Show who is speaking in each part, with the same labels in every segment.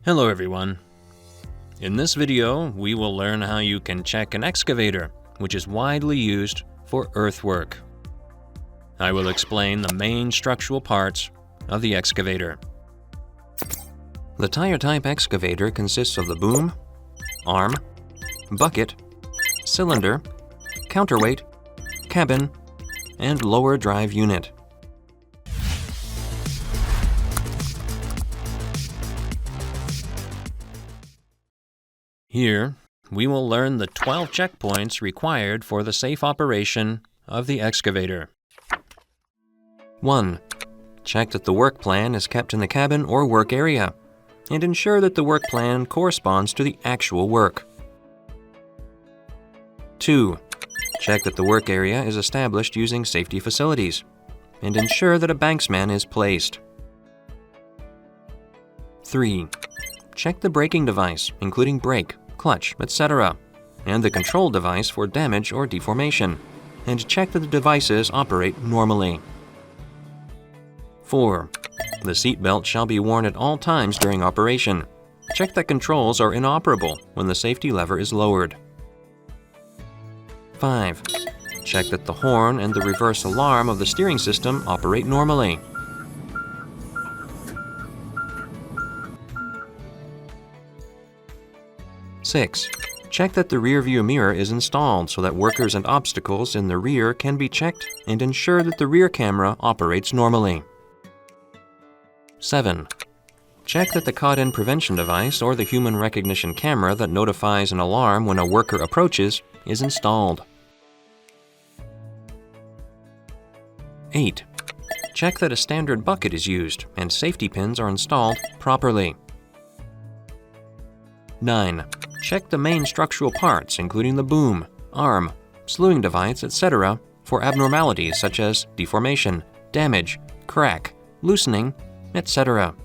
Speaker 1: Hello everyone. In this video, we will learn how you can check an excavator, which is widely used for earthwork. I will explain the main structural parts of the excavator. The tire-type excavator consists of the boom, arm, bucket, cylinder, counterweight, cabin, and lower drive unit. Here, we will learn the 12 checkpoints required for the safe operation of the excavator. 1. Check that the work plan is kept in the cabin or work area, and ensure that the work plan corresponds to the actual work. 2. Check that the work area is established using safety facilities, and ensure that a banksman is placed. 3. Check the braking device, including brake, clutch, etc., and the control device for damage or deformation, and check that the devices operate normally. 4. The seat belt shall be worn at all times during operation. Check that controls are inoperable when the safety lever is lowered. 5. Check that the horn and the reverse alarm of the steering system operate normally. 6. Check that the rear view mirror is installed so that workers and obstacles in the rear can be checked, and ensure that the rear camera operates normally. 7. Check that the caught-in prevention device or the human recognition camera that notifies an alarm when a worker approaches is installed. 8. Check that a standard bucket is used and safety pins are installed properly. 9. Check the main structural parts, including the boom, arm, slewing device, etc., for abnormalities such as deformation, damage, crack, loosening, etc.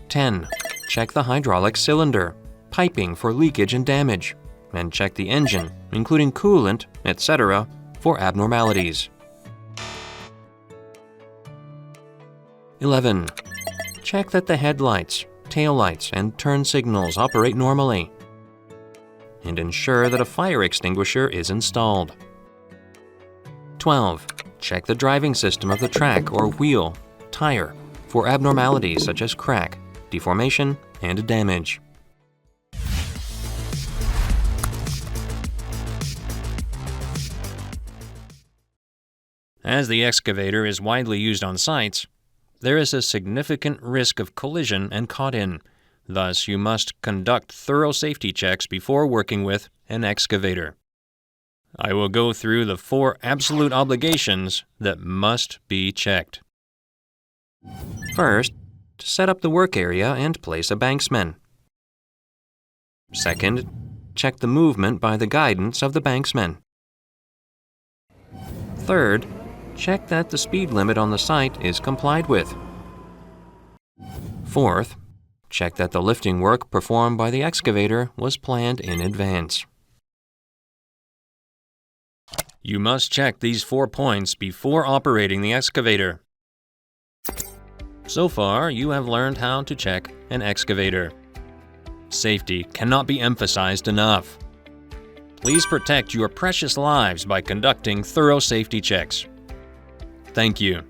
Speaker 1: 10. Check the hydraulic cylinder, piping for leakage and damage, and check the engine, including coolant, etc., for abnormalities. 11. Check that the headlights, taillights, and turn signals operate normally, and ensure that a fire extinguisher is installed. 12. Check the driving system of the track or wheel, tire, for abnormalities such as crack, deformation, and damage. As the excavator is widely used on sites, there is a significant risk of collision and caught-in. Thus, you must conduct thorough safety checks before working with an excavator. I will go through the 4 absolute obligations that must be checked. First, to set up the work area and place a banksman. Second, check the movement by the guidance of the banksman. Third, check that the speed limit on the site is complied with. Fourth, check that the lifting work performed by the excavator was planned in advance. You must check these 4 points before operating the excavator. So far, you have learned how to check an excavator. Safety cannot be emphasized enough. Please protect your precious lives by conducting thorough safety checks. Thank you.